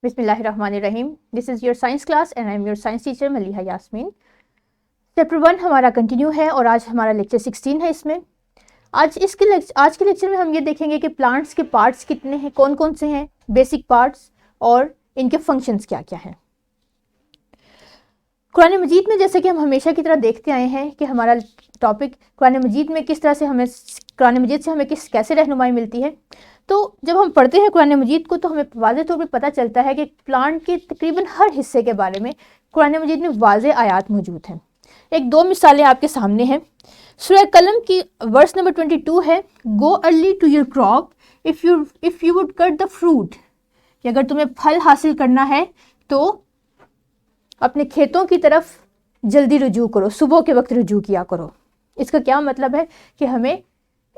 बिस्मिल्लाहिर्रहमानिर्रहीम। This is your science class and I am your science teacher Maliha Yasmeen. Chapter 1 हमारा continue है और आज हमारा लेक्चर 16 है। इसमें आज के लेक्चर में हम ये देखेंगे कि प्लांट्स के पार्ट्स कितने हैं, कौन कौन से हैं, बेसिक पार्ट्स और इनके फंक्शंस क्या क्या हैं। कुरान मजीद में जैसे कि हम हमेशा की तरह देखते आए हैं कि हमारा टॉपिक कुरान मजीद में किस तरह से कुरान मजीद से हमें कैसे रहनुमाई मिलती है। तो जब हम पढ़ते हैं कुरान मजीद को तो हमें वाज़ेह तौर पर पता चलता है कि प्लांट के तकरीबन हर हिस्से के बारे में कुरान मजीद में वाज़ेह आयात मौजूद हैं। एक दो मिसालें आपके सामने हैं। सूरह कलम की वर्स नंबर 22 है, go early to your crop if you would cut the fruit, कि अगर तुम्हें फल हासिल करना है तो अपने खेतों की तरफ जल्दी रुजू करो, सुबह के वक्त रुजू किया करो। इसका क्या मतलब है कि हमें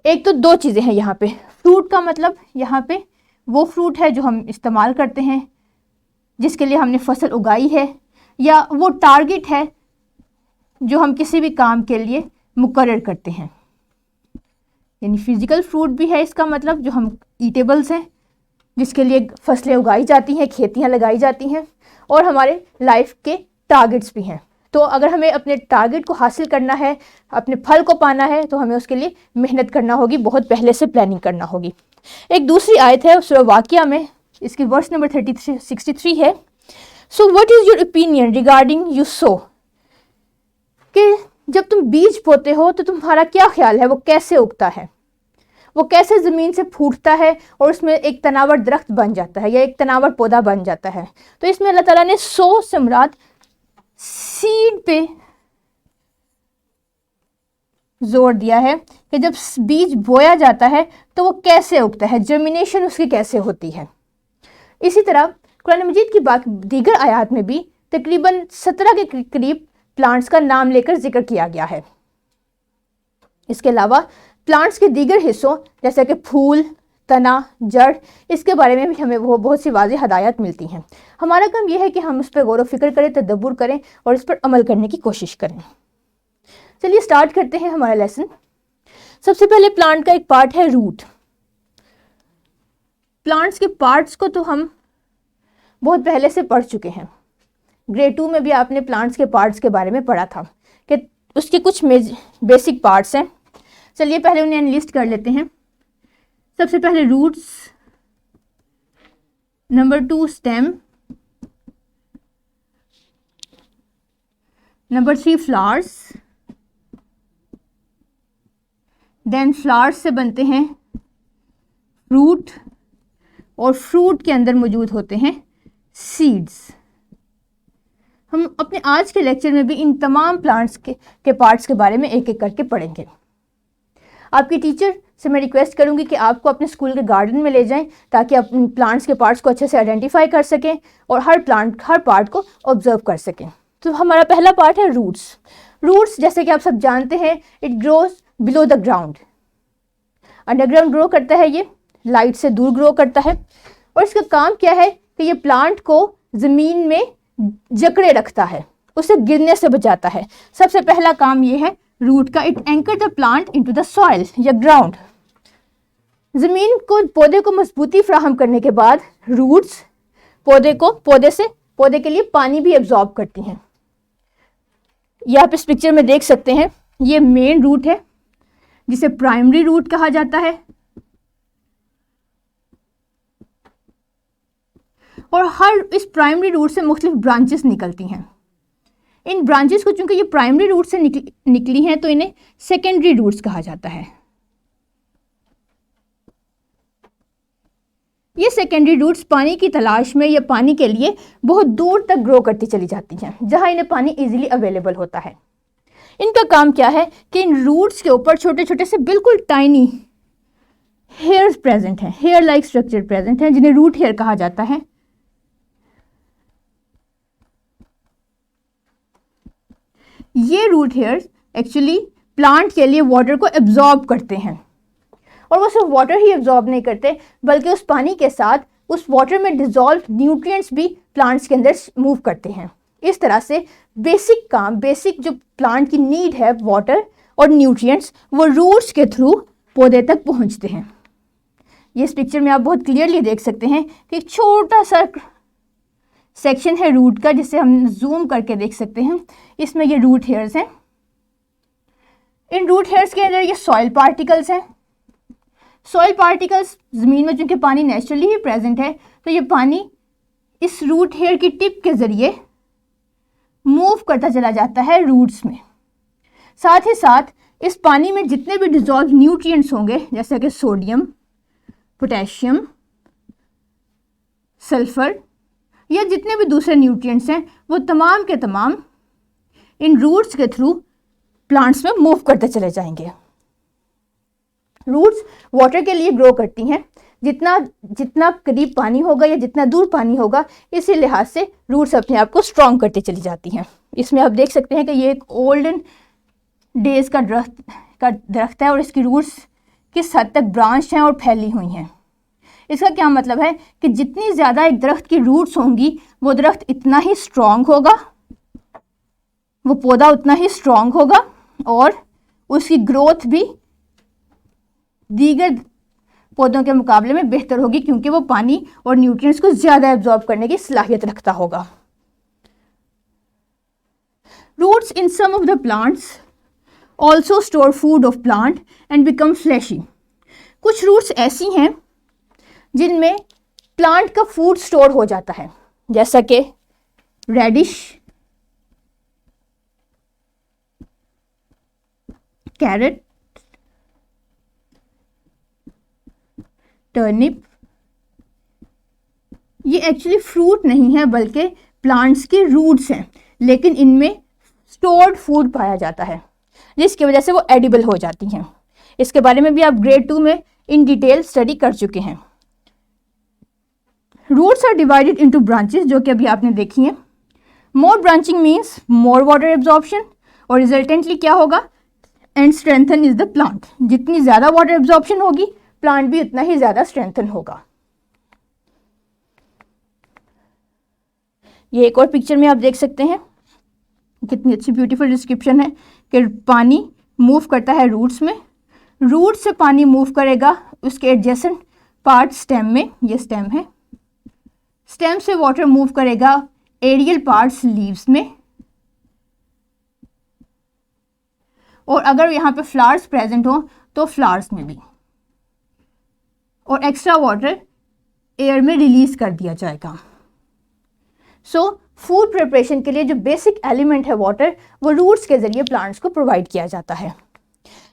एक तो दो चीज़ें हैं यहाँ पे। फ्रूट का मतलब यहाँ पे वो फ्रूट है जो हम इस्तेमाल करते हैं, जिसके लिए हमने फसल उगाई है, या वो टारगेट है जो हम किसी भी काम के लिए मुकर्रर करते हैं। यानी फिज़िकल फ्रूट भी है इसका मतलब, जो हम ईटेबल्स हैं, जिसके लिए फसलें उगाई जाती हैं, खेतियाँ लगाई जाती हैं, और हमारे लाइफ के टारगेट्स भी हैं। तो अगर हमें अपने टारगेट को हासिल करना है, अपने फल को पाना है, तो हमें उसके लिए मेहनत करना होगी, बहुत पहले से प्लानिंग करना होगी। एक दूसरी आयत है सूरह वाक़िया में, इसकी वर्स नंबर 63 है, so what is your opinion regarding you so, कि जब तुम बीज बोते हो तो तुम्हारा क्या ख्याल है, वो कैसे उगता है, वो कैसे ज़मीन से फूटता है और उसमें एक तनावर दरख्त बन जाता है या एक तनावर पौधा बन जाता है। तो इसमें अल्लाह ताला ने सो से मुराद सीड पे जोर दिया है कि जब बीज बोया जाता है तो वो कैसे उगता है, जर्मिनेशन उसकी कैसे होती है। इसी तरह कुरान मजीद की दीगर आयात में भी तकरीबन 17 के करीब प्लांट्स का नाम लेकर जिक्र किया गया है। इसके अलावा प्लांट्स के दीगर हिस्सों जैसे कि फूल, तना, जड़, इसके बारे में भी हमें वो बहुत सी वाज़ेह हदायत मिलती हैं। हमारा काम यह है कि हम उस पर गौर व फिक्र करें, तदब्बुर करें और इस पर अमल करने की कोशिश करें। चलिए स्टार्ट करते हैं हमारा लेसन। सबसे पहले प्लांट का एक पार्ट है रूट। प्लांट्स के पार्ट्स को तो हम बहुत पहले से पढ़ चुके हैं। ग्रेड 2 में भी आपने प्लांट्स के पार्ट्स के बारे में पढ़ा था कि उसके कुछ बेसिक पार्ट्स हैं। चलिए पहले उन्हें एनालिस्ट कर लेते हैं। सबसे पहले roots, number 2 stem, number 3 flowers, then flowers से बनते हैं फ्रूट, और फ्रूट के अंदर मौजूद होते हैं सीड्स। हम अपने आज के लेक्चर में भी इन तमाम प्लांट्स के पार्ट्स के बारे में एक एक करके पढ़ेंगे। आपकी टीचर से मैं रिक्वेस्ट करूंगी कि आपको अपने स्कूल के गार्डन में ले जाएं ताकि आप प्लांट्स के पार्ट्स को अच्छे से आइडेंटिफाई कर सकें और हर पार्ट को ऑब्जर्व कर सकें। तो हमारा पहला पार्ट है रूट्स। रूट्स जैसे कि आप सब जानते हैं, it grows below the ground. Underground grow करता है, ये लाइट से दूर ग्रो करता है, और इसका काम क्या है कि ये प्लांट को ज़मीन में जकड़े रखता है, उसे गिरने से बचाता है। सबसे पहला काम ये है रूट का, it anchor the plant into the soil या ग्राउंड। ज़मीन को, पौधे को मजबूती फराहम करने के बाद रूट्स पौधे के लिए पानी भी एब्जॉर्ब करती हैं। ये आप इस पिक्चर में देख सकते हैं, ये मेन रूट है जिसे प्राइमरी रूट कहा जाता है, और इस प्राइमरी रूट से मुख्तलिफ ब्रांचेस निकलती हैं। इन ब्रांचेस को चूंकि ये प्राइमरी रूट से निकली हैं तो इन्हें सेकेंडरी रूट्स कहा जाता है। ये सेकेंडरी रूट्स पानी की तलाश में या पानी के लिए बहुत दूर तक ग्रो करती चली जाती हैं, जहां इन्हें पानी इजीली अवेलेबल होता है। इनका काम क्या है कि इन रूट्स के ऊपर छोटे छोटे से बिल्कुल टाइनी हेयर्स प्रेजेंट हैं, हेयर लाइक स्ट्रक्चर प्रेजेंट हैं, जिन्हें रूट हेयर कहा जाता है। ये रूट हेयर्स एक्चुअली प्लांट के लिए वाटर को एब्जॉर्ब करते हैं, और वो सिर्फ वाटर ही एब्जॉर्ब नहीं करते बल्कि उस पानी के साथ उस वाटर में डिजॉल्व न्यूट्रिएंट्स भी प्लांट्स के अंदर मूव करते हैं। इस तरह से बेसिक जो प्लांट की नीड है, वाटर और न्यूट्रिएंट्स, वो रूट्स के थ्रू पौधे तक पहुंचते हैं। ये इस पिक्चर में आप बहुत क्लियरली देख सकते हैं कि एक छोटा सा सेक्शन है रूट का, जिसे हम जूम करके देख सकते हैं। इसमें ये रूट हेयर्स हैं। इन रूट हेयर्स के अंदर ये सॉइल पार्टिकल्स हैं। सॉइल पार्टिकल्स, ज़मीन में चूँकि पानी नेचुरली ही प्रेजेंट है, तो ये पानी इस रूट हेयर की टिप के ज़रिए मूव करता चला जाता है रूट्स में। साथ ही साथ इस पानी में जितने भी डिजॉल्व न्यूट्रिएंट्स होंगे, जैसे कि सोडियम, पोटेशियम, सल्फर या जितने भी दूसरे न्यूट्रिएंट्स हैं, वो तमाम के तमाम इन रूट्स के थ्रू प्लांट्स में मूव करते चले जाएंगे। रूट्स वाटर के लिए ग्रो करती हैं। जितना करीब पानी होगा या जितना दूर पानी होगा, इसी लिहाज से रूट्स अपने आप को स्ट्रॉन्ग करती चली जाती हैं। इसमें आप देख सकते हैं कि ये एक ओल्डन डेज का दरख्त है और इसकी रूट्स किस हद तक ब्रांच हैं और फैली हुई हैं। इसका क्या मतलब है कि जितनी ज़्यादा एक दरख्त की रूट्स होंगी, वो दरख्त इतना ही स्ट्रॉन्ग होगा, वो पौधा उतना ही स्ट्रॉन्ग होगा और उसकी ग्रोथ भी दीगर पौधों के मुकाबले में बेहतर होगी, क्योंकि वो पानी और न्यूट्रिएंट्स को ज़्यादा एब्जॉर्ब करने की सलाहियत रखता होगा। Roots in some of the plants also store food of plant and become fleshy. कुछ रूट्स ऐसी हैं जिनमें प्लांट का फूड स्टोर हो जाता है, जैसा कि रेडिश, कैरेट, टर्निप। ये एक्चुअली फ्रूट नहीं है बल्कि प्लांट्स के रूट्स हैं, लेकिन इनमें स्टोर्ड फूड पाया जाता है, जिसकी वजह से वो एडिबल हो जाती हैं। इसके बारे में भी आप ग्रेड 2 में इन डिटेल स्टडी कर चुके हैं। Roots are divided into branches, जो कि अभी आपने देखी हैं। More branching means more water absorption, और रिजल्टेंटली क्या होगा, and strengthen is the plant. जितनी ज़्यादा वाटर एब्जॉर्प्शन होगी, प्लांट भी उतना ही ज़्यादा स्ट्रेंथन होगा। ये एक और पिक्चर में आप देख सकते हैं, कितनी अच्छी ब्यूटीफुल डिस्क्रिप्शन है कि पानी मूव करता है रूट्स में, रूट से पानी मूव करेगा उसके एडजेसेंट पार्ट स्टेम में, ये स्टेम है, स्टेम से वाटर मूव करेगा एरियल पार्ट्स लीव्स में, और अगर यहाँ पे फ्लावर्स प्रेजेंट हो तो फ्लावर्स में भी, और एक्स्ट्रा वाटर एयर में रिलीज कर दिया जाएगा। सो फूड प्रिपरेशन के लिए जो बेसिक एलिमेंट है वाटर, वो रूट्स के जरिए प्लांट्स को प्रोवाइड किया जाता है।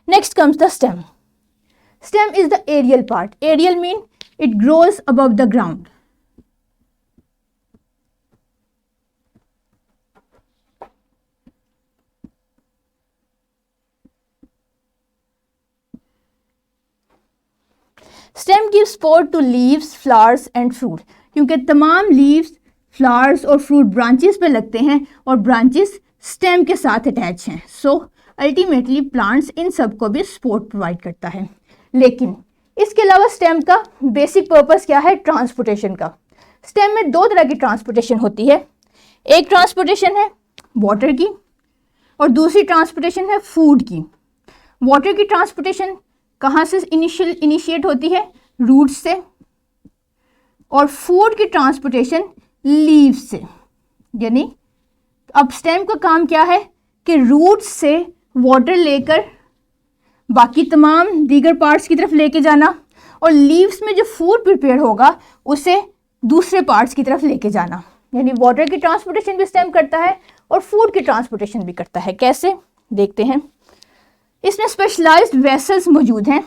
Next comes the stem. Stem is the aerial part. Aerial mean it grows above the ground. Stem gives support to leaves, flowers and fruit, क्योंकि तमाम लीव्स, फ्लावर्स और फ्रूट ब्रांचेस पे लगते हैं और ब्रांचेस स्टेम के साथ अटैच हैं। सो अल्टीमेटली प्लांट्स इन सब को भी सपोर्ट प्रोवाइड करता है। लेकिन इसके अलावा स्टेम का बेसिक पर्पस क्या है, ट्रांसपोर्टेशन का। स्टेम में दो तरह की ट्रांसपोर्टेशन होती है। एक ट्रांसपोर्टेशन है वाटर की और दूसरी ट्रांसपोर्टेशन है फूड की। वाटर की ट्रांसपोर्टेशन कहाँ से इनिशिएट होती है, रूट्स से, और फूड की ट्रांसपोर्टेशन लीव्स से। यानी अब स्टेम का काम क्या है कि रूट्स से वाटर लेकर बाकी तमाम दीगर पार्ट्स की तरफ लेके जाना, और लीव्स में जो फूड प्रिपेयर होगा उसे दूसरे पार्ट्स की तरफ लेके जाना। यानी वाटर की ट्रांसपोर्टेशन भी स्टेम करता है और फूड की ट्रांसपोर्टेशन भी करता है। कैसे, देखते हैं। इसमें स्पेशलाइज्ड वेसल्स मौजूद हैं,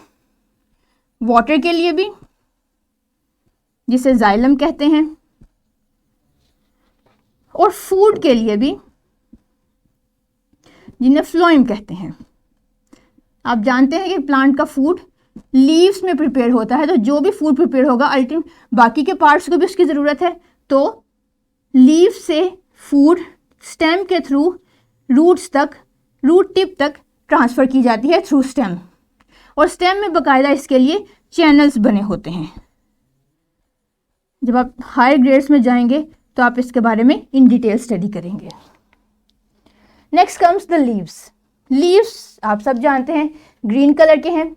वाटर के लिए भी, जिसे जाइलम कहते हैं, और फूड के लिए भी, जिन्हें फ्लोएम कहते हैं। आप जानते हैं कि प्लांट का फूड लीव्स में प्रिपेयर होता है, तो जो भी फूड प्रिपेयर होगा अल्टीमेट बाकी के पार्ट्स को भी उसकी ज़रूरत है। तो लीव से फूड स्टेम के थ्रू रूट्स तक, रूट टिप तक ट्रांसफ़र की जाती है थ्रू स्टेम, और स्टेम में बाकायदा इसके लिए चैनल्स बने होते हैं। जब आप हायर ग्रेड्स में जाएंगे तो आप इसके बारे में इन डिटेल स्टडी करेंगे। Next comes the leaves. Leaves आप सब जानते हैं ग्रीन कलर के हैं,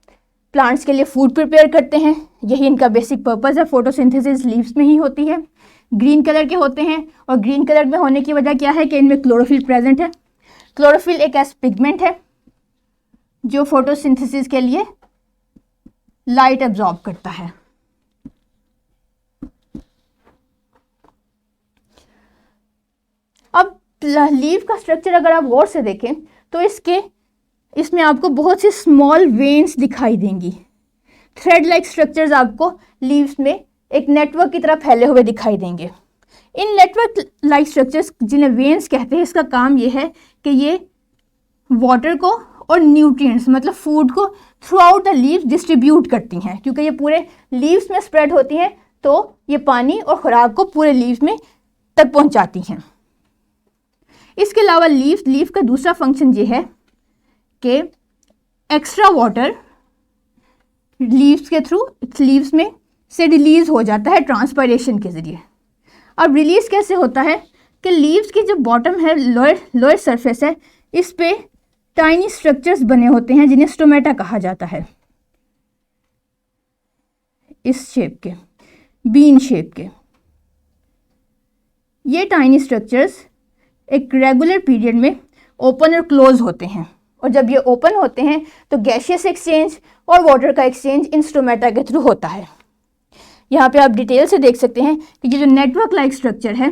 प्लांट्स के लिए फूड प्रिपेयर करते हैं, यही इनका बेसिक पर्पस है। फोटोसिंथेसिस लीव्स में ही होती है। ग्रीन कलर के होते हैं, और ग्रीन कलर में होने की वजह क्या है कि इनमें क्लोरोफिल प्रेजेंट है। क्लोरोफिल एक ऐसा पिगमेंट है जो फोटोसिंथेसिस के लिए लाइट एब्जॉर्ब करता है। अब लीफ का स्ट्रक्चर अगर आप गौर से देखें तो इसमें आपको बहुत सी स्मॉल वेन्स दिखाई देंगी। थ्रेड लाइक स्ट्रक्चर्स आपको लीव्स में एक नेटवर्क की तरह फैले हुए दिखाई देंगे। इन नेटवर्क लाइक स्ट्रक्चर्स जिन्हें वेन्स कहते हैं, इसका काम ये है कि ये वाटर को और न्यूट्रिएंट्स मतलब फूड को through out the leaves distribute करती हैं। क्योंकि ये पूरे लीव्स में स्प्रेड होती हैं तो ये पानी और खुराक को पूरे लीव्स में तक पहुंचाती हैं। इसके अलावा लीफ का दूसरा फंक्शन ये है कि एक्स्ट्रा वाटर लीव्स के थ्रू लीव्स में से रिलीज हो जाता है ट्रांसपायरेशन के ज़रिए। अब रिलीज कैसे होता है कि लीव्स की जो बॉटम है, लोअर सरफेस है, इस पे टाइनी स्ट्रक्चर्स बने होते हैं जिन्हें स्टोमेटा कहा जाता है। इस शेप के, बीन शेप के ये टाइनी स्ट्रक्चर्स एक रेगुलर पीरियड में ओपन और क्लोज होते हैं, और जब ये ओपन होते हैं तो गैशियस एक्सचेंज और वाटर का एक्सचेंज इन स्टोमेटा के थ्रू होता है। यहाँ पे आप डिटेल से देख सकते हैं कि ये जो नेटवर्क लाइक स्ट्रक्चर है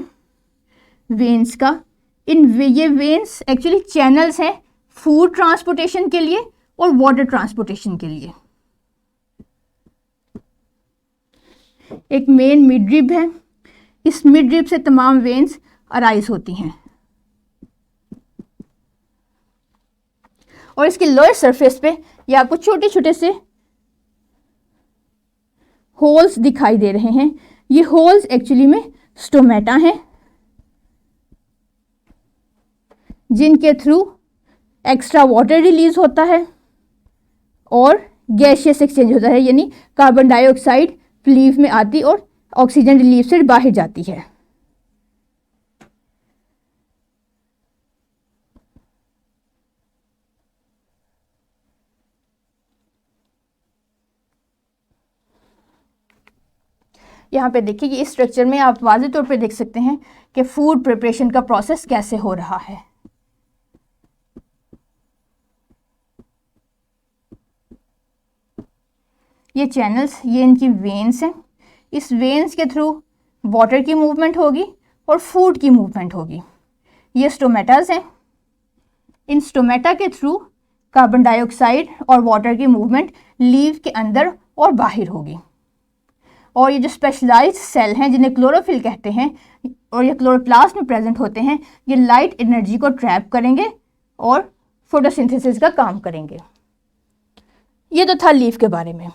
वेन्स का, ये वेन्स एक्चुअली चैनल्स हैं फूड ट्रांसपोर्टेशन के लिए और वाटर ट्रांसपोर्टेशन के लिए। एक मेन मिडरिब है, इस मिडरिब से तमाम वेन्स अराइज होती हैं, और इसके लोअर सरफेस पे ये आपको छोटे छोटे से होल्स दिखाई दे रहे हैं। ये होल्स एक्चुअली में स्टोमेटा हैं जिनके थ्रू एक्स्ट्रा वाटर रिलीज होता है और गैशियस एक्सचेंज होता है, यानी कार्बन डाइऑक्साइड लीफ में आती और ऑक्सीजन लीफ से बाहर जाती है। यहाँ पे देखिए कि इस स्ट्रक्चर में आप वाज़ेह तौर पे देख सकते हैं कि फूड प्रिपरेशन का प्रोसेस कैसे हो रहा है। ये चैनल्स, ये इनकी वेन्स हैं। इस वेन्स के थ्रू वाटर की मूवमेंट होगी और फूड की मूवमेंट होगी। ये स्टोमेटास हैं। इन स्टोमेटा के थ्रू कार्बन डाइऑक्साइड और वाटर की मूवमेंट लीव के अंदर और बाहर होगी। और ये जो स्पेशलाइज्ड सेल हैं जिन्हें क्लोरोफिल कहते हैं और ये क्लोरोप्लास्ट में प्रेजेंट होते हैं, ये लाइट एनर्जी को ट्रैप करेंगे और फोटोसिंथेसिस का काम करेंगे। ये तो था लीफ के बारे में।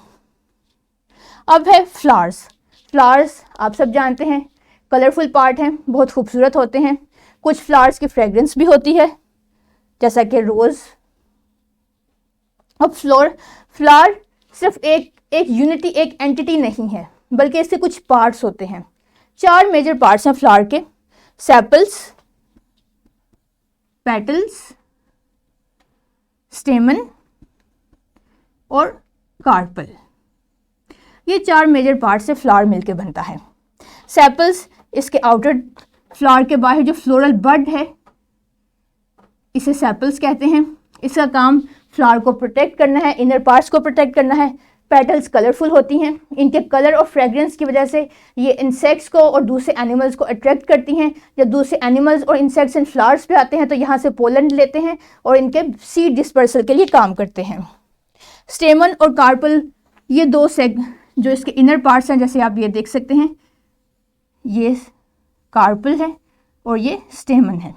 अब है फ्लावर्स। फ्लावर्स आप सब जानते हैं कलरफुल पार्ट हैं, बहुत खूबसूरत होते हैं। कुछ फ्लावर्स की फ्रेग्रेंस भी होती है जैसा कि रोज़। अब फ्लावर सिर्फ एक यूनिटी, एक एंटिटी नहीं है, बल्कि इससे कुछ पार्ट्स होते हैं। 4 मेजर पार्ट्स हैं फ्लावर के: सेपल्स, पेटल्स, स्टेमन और कार्पल। ये 4 मेजर पार्ट से फ्लावर मिलकर बनता है। सेपल्स इसके आउटर फ्लावर के बाहर जो फ्लोरल बड है, इसे सेपल्स कहते हैं। इसका काम फ्लावर को प्रोटेक्ट करना है, इनर पार्ट्स को प्रोटेक्ट करना है। पेटल्स कलरफुल होती हैं, इनके कलर और फ्रेग्रेंस की वजह से ये इंसेक्ट्स को और दूसरे एनिमल्स को अट्रैक्ट करती हैं। जब दूसरे एनिमल्स और इंसेक्ट्स इन फ्लावर्स पे आते हैं तो यहाँ से पोलन लेते हैं और इनके सीड डिस्पर्सल के लिए काम करते हैं। स्टेमन और कार्पल ये दो जो इसके इनर पार्ट्स हैं, जैसे आप ये देख सकते हैं, ये कार्पल है और ये स्टेमन है।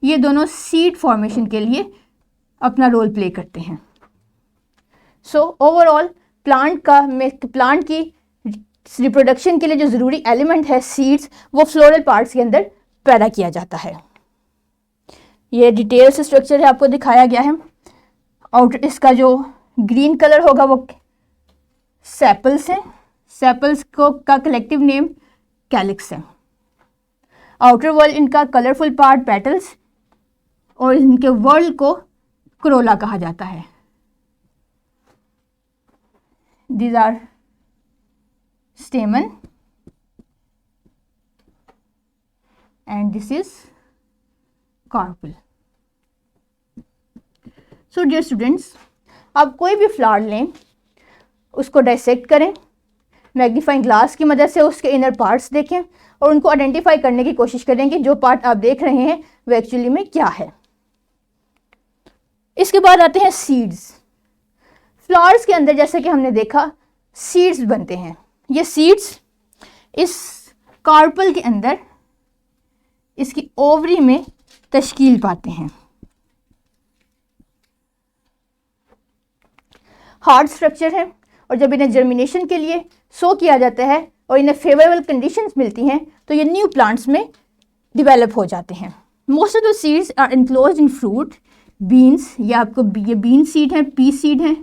ये दोनों सीड फॉर्मेशन के लिए अपना रोल प्ले करते हैं। सो ओवरऑल प्लांट की रिप्रोडक्शन के लिए जो ज़रूरी एलिमेंट है सीड्स, वो फ्लोरल पार्ट्स के अंदर पैदा किया जाता है। ये डिटेल से स्ट्रक्चर है आपको दिखाया गया है। आउटर इसका जो ग्रीन कलर होगा वो सेपल्स है। सेपल्स का कलेक्टिव नेम कैलिक्स है। आउटर वर्ल्ड इनका कलरफुल पार्ट पेटल्स और इनके वर्ल्ड को क्रोला कहा जाता है। These are stamen and this is carpel. So dear students, आप कोई भी फ्लावर लें, उसको डाइसेक्ट करें, मैग्नीफाइंग ग्लास की मदद से उसके इनर पार्ट्स देखें और उनको आइडेंटिफाई करने की कोशिश करें कि जो पार्ट आप देख रहे हैं वो एक्चुअली में क्या है। इसके बाद आते हैं सीड्स। फ्लावर्स के अंदर जैसे कि हमने देखा सीड्स बनते हैं। ये सीड्स इस कार्पल के अंदर इसकी ओवरी में तश्कील पाते हैं। हार्ड स्ट्रक्चर है और जब इन्हें जर्मिनेशन के लिए सो किया जाता है और इन्हें फेवरेबल कंडीशंस मिलती हैं तो ये न्यू प्लांट्स में डिवेलप हो जाते हैं। Most of the seeds are enclosed in fruit, beans, ये आपको ये बीन सीड है, पी सीड है।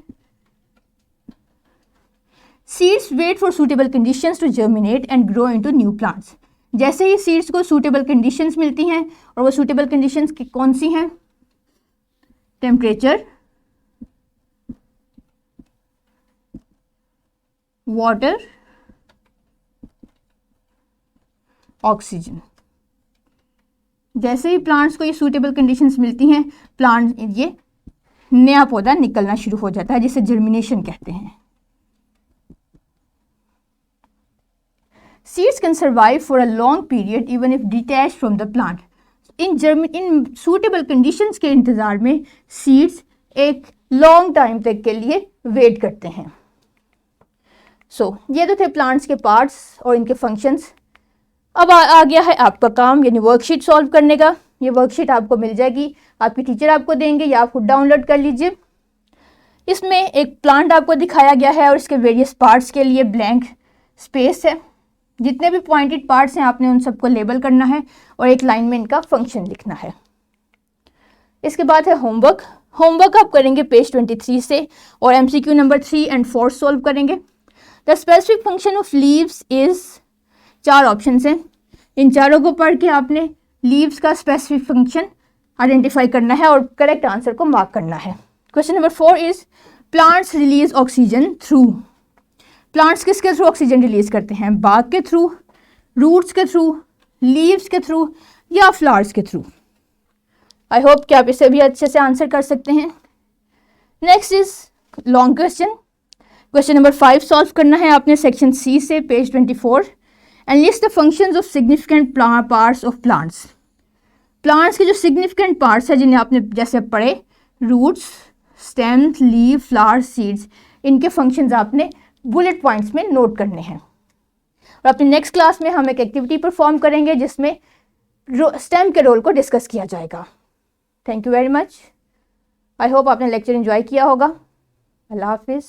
Seeds wait for suitable conditions to germinate and grow into new plants. जैसे ही सीड्स को सूटेबल कंडीशंस मिलती हैं, और वो सूटेबल कंडीशंस कौन सी हैं? Temperature, water, oxygen. जैसे ही प्लांट्स को ये सूटेबल कंडीशंस मिलती हैं, प्लांट ये नया पौधा निकलना शुरू हो जाता है, जिसे जर्मिनेशन कहते हैं। Seeds can survive for a long period even if detached from the plant. In suitable conditions के इंतज़ार में seeds एक long time तक के लिए वेट करते हैं। ये तो थे प्लांट्स के पार्ट्स और इनके फंक्शंस। अब आ गया है आपका काम, यानी वर्कशीट सॉल्व करने का। ये वर्कशीट आपको मिल जाएगी, आपकी टीचर आपको देंगे या आप खुद डाउनलोड कर लीजिए। इसमें एक प्लांट आपको दिखाया गया है और इसके वेरियस पार्ट्स के लिए ब्लैंक स्पेस है। जितने भी पॉइंटेड पार्ट्स हैं आपने उन सबको लेबल करना है और एक लाइन में इनका फंक्शन लिखना है। इसके बाद है होमवर्क। होमवर्क आप करेंगे पेज 23 से और MCQ नंबर 3 और 4 सॉल्व करेंगे। The specific function of leaves is, 4 option हैं, इन चारों को पढ़ के आपने लीव्स का स्पेसिफिक फंक्शन आइडेंटिफाई करना है और करेक्ट आंसर को मार्क करना है। Question number 4 is plants release oxygen through. Plants किसके थ्रू ऑक्सीजन रिलीज करते हैं? बाग के थ्रू, रूट्स के थ्रू, लीव्स के थ्रू या फ्लावर्स के थ्रू? आई होप कि आप इसे भी अच्छे से आंसर कर सकते हैं। Next is long question. Question number 5 solve करना है आपने सेक्शन C से page 24 and list the functions of significant parts of plants. Plants के जो सिग्निफिकेंट पार्ट्स हैं जिन्हें आपने जैसे पढ़े, roots, stems, leave, flower, seeds, इनके फंक्शंस आपने बुलेट पॉइंट्स में नोट करने हैं। और अपनी नेक्स्ट क्लास में हम एक एक्टिविटी परफॉर्म करेंगे जिसमें स्टेम के रोल को डिस्कस किया जाएगा। Thank you very much. I hope आपने लेक्चर एंजॉय किया होगा। अल्लाह हाफिज़।